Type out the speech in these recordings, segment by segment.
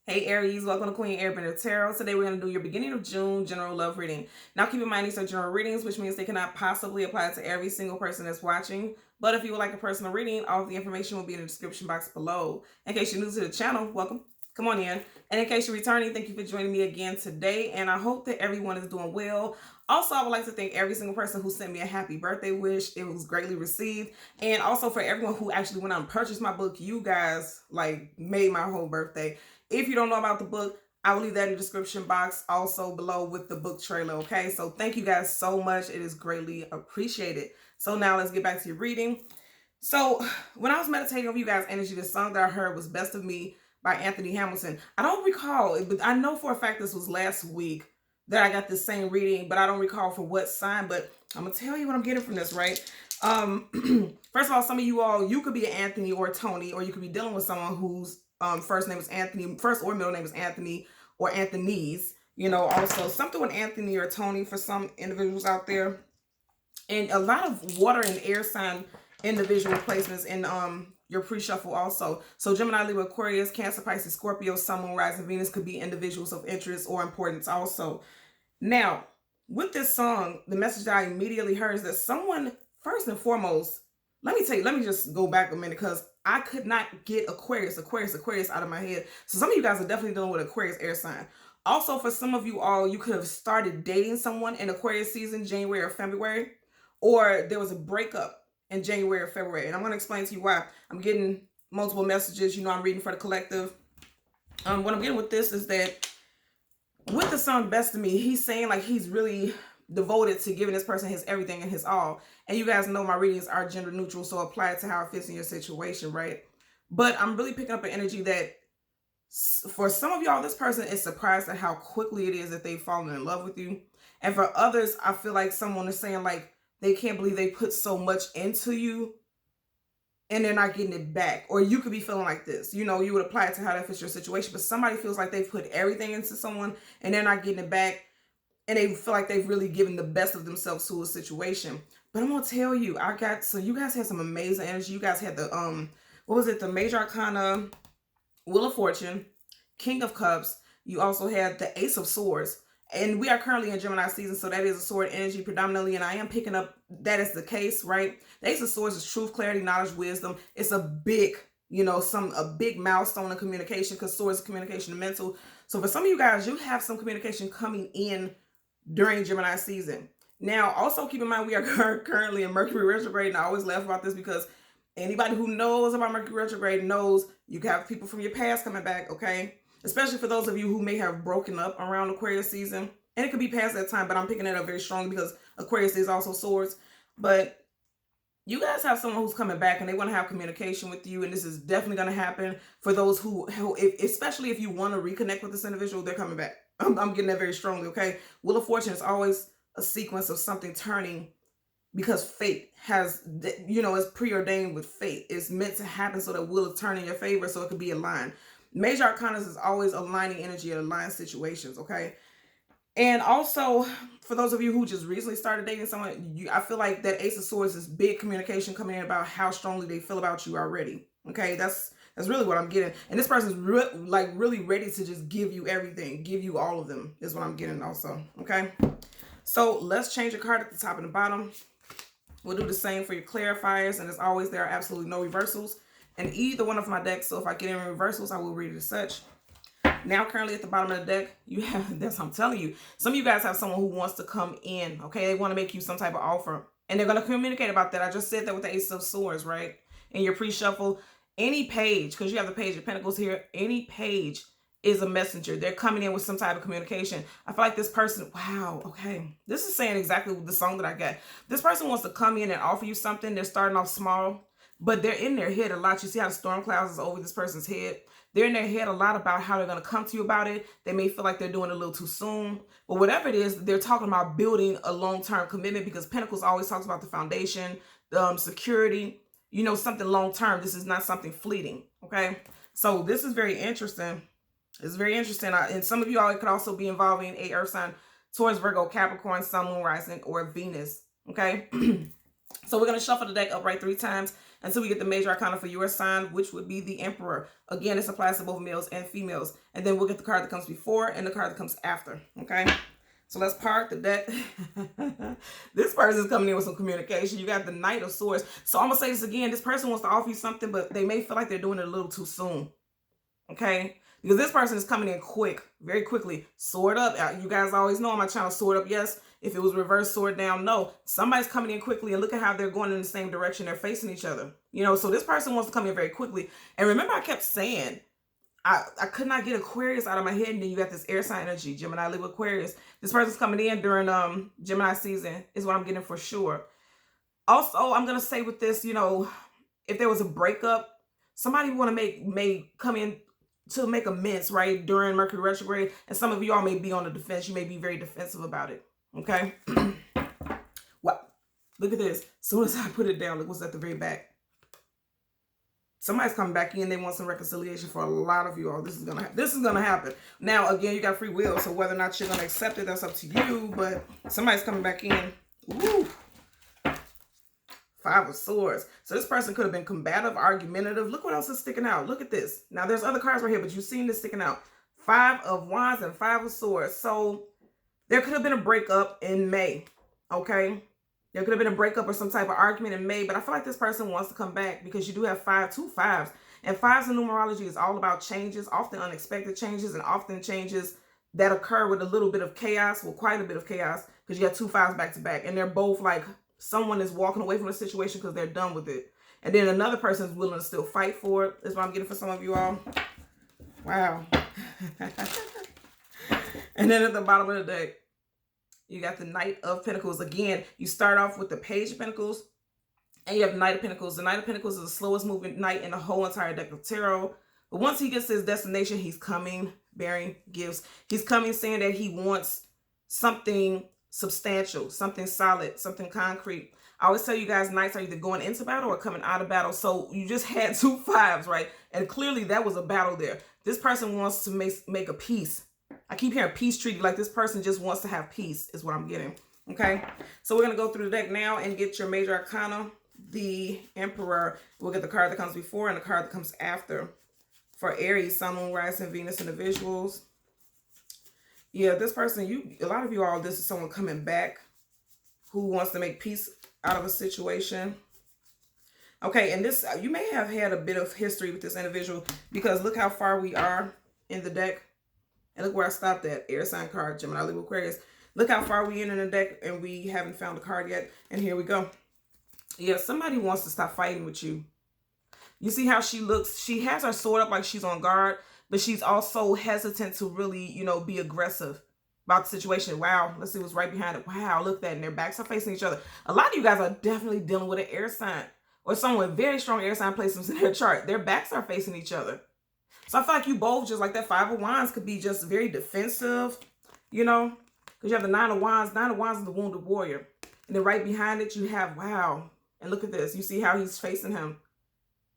Hey Aries, welcome to Queen Airbender Tarot. Today we're going to do your beginning of June general love reading. Now keep in mind these are general readings, which means they cannot possibly apply to every single person that's watching. But if you would like a personal reading, all of the information will be in the description box below. In case you're new to the channel, welcome. Come on in. And in case you're returning, thank you for joining me again today. And I hope that everyone is doing well. Also, I would like to thank every single person who sent me a happy birthday wish. It was greatly received. And also for everyone who actually went out and purchased my book, you guys made my whole birthday. If you don't know about the book, I will leave that in the description box also below with the book trailer, okay? So thank you guys so much. It is greatly appreciated. So now let's get back to your reading. So when I was meditating over you guys' energy, the song that I heard was Best of Me by Anthony Hamilton. I don't recall, but I know for a fact this was last week that I got this same reading, but I don't recall for what sign, but I'm going to tell you what I'm getting from this, right? First of all, some of you all, you could be an Anthony or Tony, or you could be dealing with someone whose first name is Anthony, first or middle name is Anthony or Anthony's, you know, also something with Anthony or Tony for some individuals out there. And a lot of water and air sign individual placements in your pre-shuffle also. So Gemini, Libra, Aquarius, Cancer, Pisces, Scorpio, Sun, Moon, Rising, Venus could be individuals of interest or importance also. Now, with this song, the message that I immediately heard is that someone, first and foremost, let me just go back a minute because I could not get Aquarius out of my head. So some of you guys are definitely dealing with Aquarius air sign. Also, for some of you all, you could have started dating someone in Aquarius season, January or February, or there was a breakup in January or February. And I'm going to explain to you why. I'm getting multiple messages. You know, I'm reading for the collective. What I'm getting with this is that with the song Best of Me, he's saying like he's really devoted to giving this person his everything and his all. And you guys know my readings are gender neutral, so apply it to how it fits in your situation, right? But I'm really picking up an energy that for some of y'all, this person is surprised at how quickly it is that they've fallen in love with you. And for others, I feel like someone is saying like they can't believe they put so much into you and they're not getting it back. Or you could be feeling like this. You know, you would apply it to how that fits your situation. But somebody feels like they've put everything into someone and they're not getting it back. And they feel like they've really given the best of themselves to a situation. But I'm going to tell you, so you guys had some amazing energy. You guys had the, what was it? The Major Arcana, Wheel of Fortune, King of Cups. You also had the Ace of Swords. And we are currently in Gemini season, so that is a sword energy predominantly. And I am picking up that is the case, right? The Ace of Swords is truth, clarity, knowledge, wisdom. It's a big, you know, a big milestone in communication because swords is communication and mental. So for some of you guys, you have some communication coming in during Gemini season. Now, also keep in mind, we are currently in Mercury retrograde, and I always laugh about this because anybody who knows about Mercury retrograde knows you can have people from your past coming back, okay? Especially for those of you who may have broken up around Aquarius season. And it could be past that time, but I'm picking it up very strongly because Aquarius is also swords. But you guys have someone who's coming back and they want to have communication with you, and this is definitely going to happen for those who especially if you want to reconnect with this individual, they're coming back. I'm getting that very strongly, okay? Wheel of Fortune is always a sequence of something turning because fate has, you know, it's preordained with fate. It's meant to happen so that will turn in your favor so it could be aligned. Major Arcana is always aligning energy at aligned situations, okay? And also, for those of you who just recently started dating someone, I feel like that Ace of Swords is big communication coming in about how strongly they feel about you already, okay? That's really what I'm getting. And this person's really ready to just give you everything, give you all of them is what I'm getting also, okay? So let's change your card at the top and the bottom. We'll do the same for your clarifiers, and as always, there are absolutely no reversals in either one of my decks, so if I get any reversals, I will read it as such. Now, currently at the bottom of the deck, you have, that's what I'm telling you, some of you guys have someone who wants to come in, okay? They want to make you some type of offer, and they're going to communicate about that. I just said that with the Ace of Swords, right? In your pre-shuffle, any page, because you have the Page of Pentacles here, any page is a messenger. They're coming in with some type of communication. I feel like this person, wow, okay. This is saying exactly the song that I got. This person wants to come in and offer you something. They're starting off small, but they're in their head a lot. You see how the storm clouds is over this person's head? They're in their head a lot about how they're going to come to you about it. They may feel like they're doing it a little too soon. But whatever it is, they're talking about building a long-term commitment because Pentacles always talks about the foundation, security, you know, something long-term. This is not something fleeting, okay? So this is very interesting. It's very interesting. And some of you all, it could also be involving a earth sign, Taurus, Virgo, Capricorn, Sun, Moon, Rising, or Venus. Okay. So we're going to shuffle the deck upright 3 times until we get the major arcana for your sign, which would be the Emperor. Again, this applies to both males and females. And then we'll get the card that comes before and the card that comes after. Okay? So let's park the deck. This person is coming in with some communication. You got the Knight of Swords. So I'm going to say this again. This person wants to offer you something, but they may feel like they're doing it a little too soon. Okay? Because this person is coming in quick, very quickly. Sword up. You guys always know on my channel, sword up, yes. If it was reverse, sword down, no. Somebody's coming in quickly, and look at how they're going in the same direction. They're facing each other. You know, so this person wants to come in very quickly. And remember, I kept saying, I could not get Aquarius out of my head, and then you got this air sign energy, Gemini, Libra, Aquarius. This person's coming in during Gemini season is what I'm getting for sure. Also, I'm going to say with this, you know, if there was a breakup, somebody may come in to make amends, right, during Mercury retrograde, and some of you all may be on the defense. You may be very defensive about it. Okay. Wow. Look at this. As soon as I put it down, look what's at the very back. Somebody's coming back in. They want some reconciliation for a lot of you all. This is gonna happen. Now, again, you got free will, so whether or not you're gonna accept it, that's up to you. But somebody's coming back in. Woo. 5 of Swords. So this person could have been combative, argumentative. Look what else is sticking out. Look at this. Now, there's other cards right here, but you've seen this sticking out. 5 of Wands and 5 of Swords. So there could have been a breakup in May, okay? There could have been a breakup or some type of argument in May, but I feel like this person wants to come back because you do have 2 5s. And 5s in numerology is all about changes, often unexpected changes, and often changes that occur with a little bit of chaos, well, quite a bit of chaos, because you got 2 5s back to back. And they're both like someone is walking away from the situation because they're done with it. And then another person is willing to still fight for it. Is what I'm getting for some of you all. Wow. And then at the bottom of the deck, you got the Knight of Pentacles. Again, you start off with the Page of Pentacles, and you have the Knight of Pentacles. The Knight of Pentacles is the slowest moving knight in the whole entire deck of tarot. But once he gets to his destination, he's coming bearing gifts. He's coming saying that he wants something substantial, something solid, something concrete. I always tell you guys, knights are either going into battle or coming out of battle. So you just had 2 5s, right? And clearly that was a battle there. This person wants to make a peace. I keep hearing peace treaty, like this person just wants to have peace is what I'm getting. Okay, so we're going to go through the deck now and get your major arcana, the Emperor. We'll get the card that comes before and the card that comes after. For Aries, Sun, Moon, Rising, Venus, and the visuals. Yeah, this person, a lot of you all, this is someone coming back who wants to make peace out of a situation. Okay, and this, you may have had a bit of history with this individual because look how far we are in the deck. And look where I stopped at. Air sign card, Gemini, Libra, Aquarius. Look how far we in the deck and we haven't found the card yet. And here we go. Yeah, somebody wants to stop fighting with you. You see how she looks? She has her sword up like she's on guard, but she's also hesitant to really, you know, be aggressive about the situation. Wow, let's see what's right behind it. Wow, look at that. And their backs are facing each other. A lot of you guys are definitely dealing with an air sign or someone with very strong air sign placements in their chart. Their backs are facing each other. So I feel like you both, just like that 5 of Wands, could be just very defensive, you know, because you have the 9 of Wands. 9 of Wands is the wounded warrior. And then right behind it, you have, wow. And look at this. You see how he's facing him.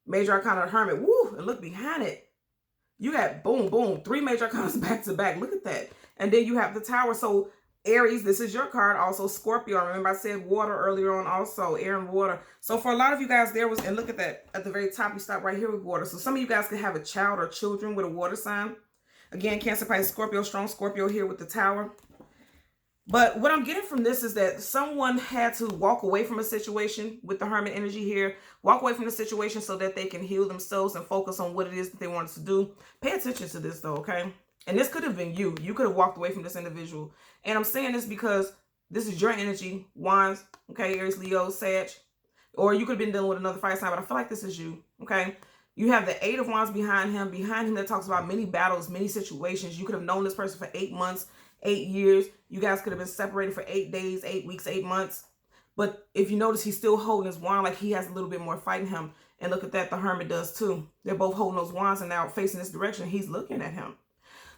Major arcana of Hermit. Woo! And look behind it. You got, boom, boom, 3 major arcanas back to back. Look at that. And then you have the Tower. So Aries, this is your card. Also Scorpio. Remember I said water earlier on also. Air and water. So for a lot of you guys, there was, and look at that. At the very top, you stop right here with water. So some of you guys could have a child or children with a water sign. Again, Cancer, Pisces, Scorpio, strong Scorpio here with the Tower. But what I'm getting from this is that someone had to walk away from a situation with the Hermit energy here. Walk away from the situation so that they can heal themselves and focus on what it is that they wanted to do. Pay attention to this though, okay? And this could have been you. You could have walked away from this individual. And I'm saying this because this is your energy, Wands, okay? Aries, Leo, Sag. Or you could have been dealing with another fire sign, but I feel like this is you, okay? You have the 8 of Wands behind him. Behind him that talks about many battles, many situations. You could have known this person for 8 months, 8 years. You guys could have been separated for 8 days, 8 weeks, 8 months. But if you notice, he's still holding his wand like he has a little bit more fight in him. And look at that, the Hermit does too. They're both holding those wands and now facing this direction. He's looking at him.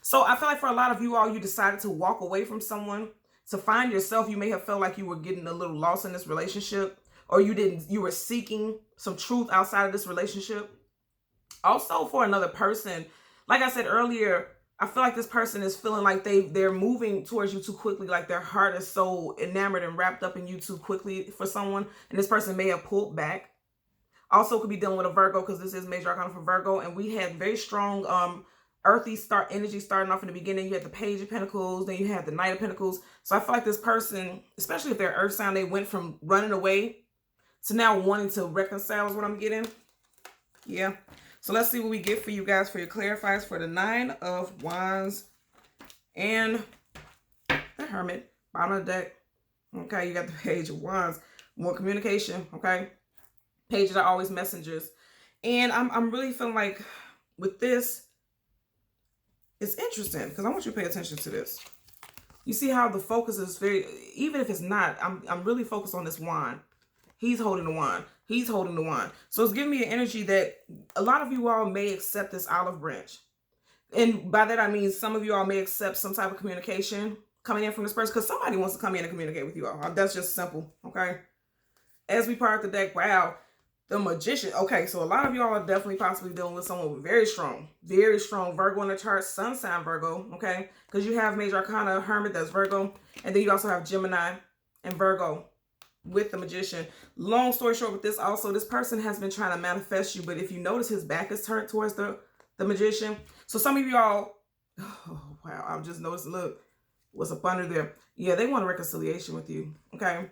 So I feel like for a lot of you all, you decided to walk away from someone to find yourself. You may have felt like you were getting a little lost in this relationship, or you were seeking some truth outside of this relationship. Also for another person, like I said earlier, I feel like this person is feeling like they're moving towards you too quickly, like their heart is so enamored and wrapped up in you too quickly for someone, and this person may have pulled back. Also could be dealing with a Virgo, because this is major arcana for Virgo, and we had very strong earthy energy starting off in the beginning. You had the Page of Pentacles, then you had the Knight of Pentacles. So I feel like this person, especially if they're earth sign, they went from running away to now wanting to reconcile is what I'm getting. Yeah. So let's see what we get for you guys for your clarifiers for the 9 of Wands and the Hermit. Bottom of the deck. Okay, you got the Page of Wands. More communication, okay? Pages are always messengers. And I'm really feeling like with this, it's interesting because I want you to pay attention to this. You see how the focus is very, even if it's not, I'm really focused on this wand. He's holding the wand. He's holding the wand. So it's giving me an energy that a lot of you all may accept this olive branch. And by that, I mean some of you all may accept some type of communication coming in from this person because somebody wants to come in and communicate with you all. That's just simple, okay? As we part the deck, wow, the Magician. Okay, so a lot of y'all are definitely possibly dealing with someone with very strong Virgo in the chart, sun sign Virgo, okay? Because you have major arcana, Hermit, that's Virgo. And then you also have Gemini and Virgo with the Magician. Long story short with this also, this person has been trying to manifest you, but if you notice, his back is turned towards the Magician. So some of y'all, oh wow, I've just noticed, look, what's up under there. Yeah, they want a reconciliation with you, okay?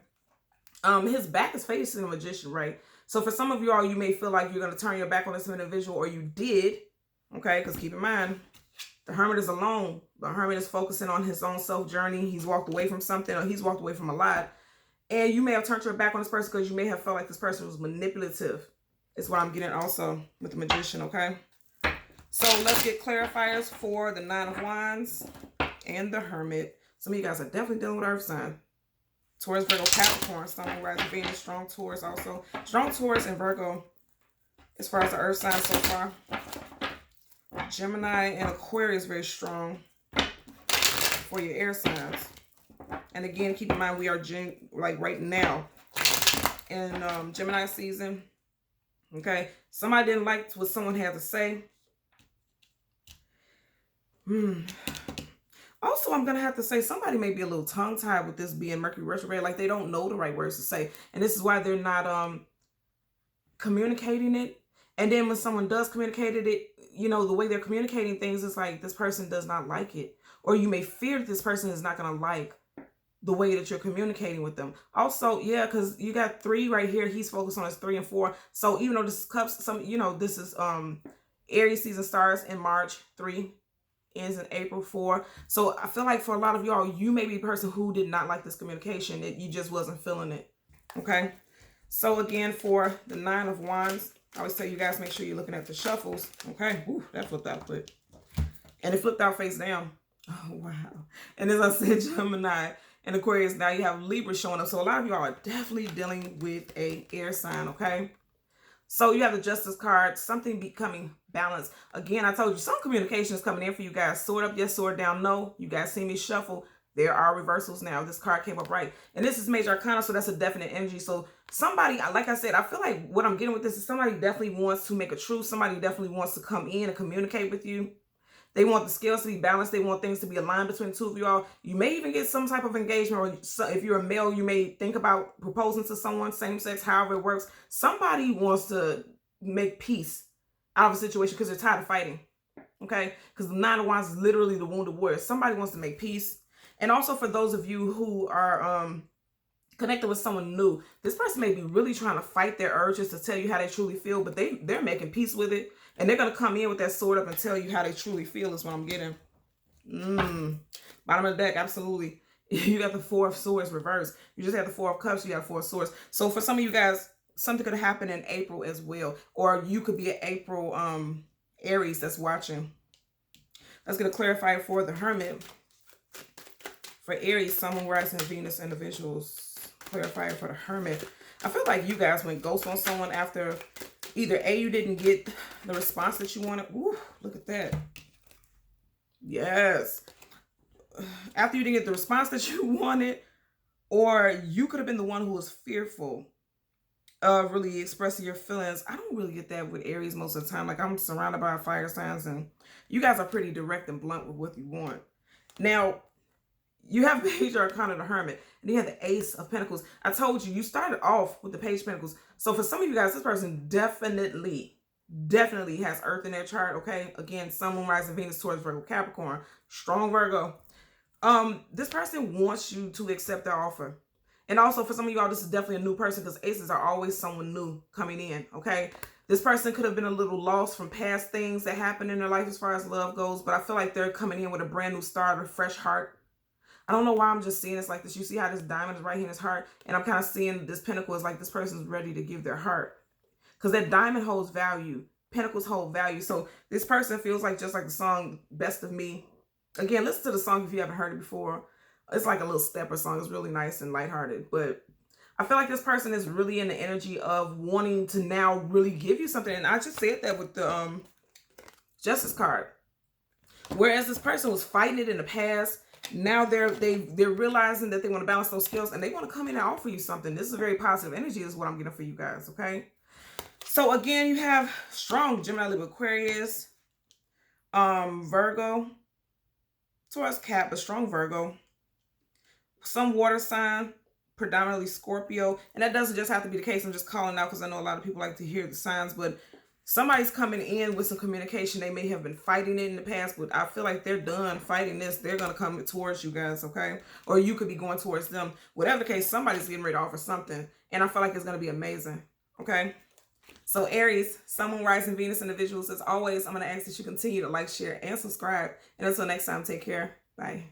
His back is facing the Magician, right? So for some of y'all, you may feel like you're going to turn your back on this individual, or you did, okay? Because keep in mind, the Hermit is alone. The Hermit is focusing on his own self journey. He's walked away from something, or he's walked away from a lot. And you may have turned your back on this person because you may have felt like this person was manipulative. Is what I'm getting also with the Magician, okay? So let's get clarifiers for the 9 of Wands and the Hermit. Some of you guys are definitely dealing with earth sign. Taurus, Virgo, Capricorn, Sun, Moon, Rising, Venus, strong Taurus also. Strong Taurus and Virgo as far as the earth signs so far. Gemini and Aquarius very strong for your air signs. And again, keep in mind we are like right now in Gemini season. Okay, somebody didn't like what someone had to say. Also, I'm going to have to say somebody may be a little tongue-tied with this being Mercury retrograde. Like they don't know the right words to say. And this is why they're not communicating it. And then when someone does communicate it, you know, the way they're communicating things is like this person does not like it. Or you may fear that this person is not going to like the way that you're communicating with them. Also, yeah, because you got 3 right here. He's focused on his 3 and 4. So even though this is cups, this is Aries season starts in March 3. Ends in April 4. So I feel like for a lot of y'all, you may be a person who did not like this communication. You just wasn't feeling it. Okay. So again, for the 9 of Wands, I always tell you guys, make sure you're looking at the shuffles. Okay. Whew, that flipped out quick. And it flipped out face down. Oh, wow. And as I said, Gemini and Aquarius, now you have Libra showing up. So a lot of y'all are definitely dealing with a air sign. Okay. So you have the Justice card, something becoming balanced. Again, I told you some communication is coming in for you guys. Sword up, yes, sword down, no. You guys see me shuffle. There are reversals now. This card came up right. And this is major arcana, so that's a definite energy. So somebody, like I said, I feel like what I'm getting with this is somebody definitely wants to make a truce. Somebody definitely wants to come in and communicate with you. They want the scales to be balanced. They want things to be aligned between the two of you all. You may even get some type of engagement, or if you're a male, you may think about proposing to someone, same sex, however it works. Somebody wants to make peace out of a situation because they're tired of fighting, okay? Because the 9 of Wands is literally the wounded warrior. Somebody wants to make peace. And also for those of you who are connected with someone new, this person may be really trying to fight their urges to tell you how they truly feel, but they're making peace with it. And they're going to come in with that sword up and tell you how they truly feel is what I'm getting. Bottom of the deck, absolutely. You got the 4 of Swords reversed. You just had the 4 of Cups, you got 4 of Swords. So for some of you guys, something could happen in April as well. Or you could be an April Aries that's watching. Let's get a clarifier for the Hermit. For Aries, Sun, Moon, Rising, Venus individuals. Clarifier for the Hermit. I feel like you guys went ghost on someone after either A, you didn't get the response that you wanted. Ooh, look at that. Yes. After you didn't get the response that you wanted, or you could have been the one who was fearful really expressing your feelings. I don't really get that with Aries most of the time. Like, I'm surrounded by fire signs, and you guys are pretty direct and blunt with what you want. Now, you have Page Arcana, the Hermit, and you have the Ace of Pentacles. I told you, you started off with the Page of Pentacles. So for some of you guys, this person definitely has Earth in their chart, okay? Again, Sun, Moon, Rising, Venus, Taurus, Virgo, Capricorn. Strong Virgo. This person wants you to accept their offer. And also for some of y'all, this is definitely a new person, because aces are always someone new coming in, okay? This person could have been a little lost from past things that happened in their life as far as love goes, but I feel like they're coming in with a brand new start, a fresh heart. I don't know why I'm just seeing this like this. You see how this diamond is right here in his heart? And I'm kind of seeing this pentacle is like this person's ready to give their heart. Because that diamond holds value. Pentacles hold value. So this person feels like, just like the song Best of Me. Again, listen to the song if you haven't heard it before. It's like a little stepper song. It's really nice and lighthearted. But I feel like this person is really in the energy of wanting to now really give you something. And I just said that with the Justice card. Whereas this person was fighting it in the past, now they're realizing that they want to balance those skills, and they want to come in and offer you something. This is a very positive energy, is what I'm getting for you guys, okay? So again, you have strong Gemini, Libra, Aquarius, Virgo, Taurus, Cap, but strong Virgo. Some water sign, predominantly Scorpio. And that doesn't just have to be the case. I'm just calling out because I know a lot of people like to hear the signs, but somebody's coming in with some communication. They may have been fighting it in the past, but I feel like they're done fighting this. They're going to come towards you guys, okay? Or you could be going towards them. Whatever the case, somebody's getting ready to offer something. And I feel like it's going to be amazing, okay? So Aries, Sun, Moon, Rising, Venus individuals, as always, I'm going to ask that you continue to like, share, and subscribe. And until next time, take care. Bye.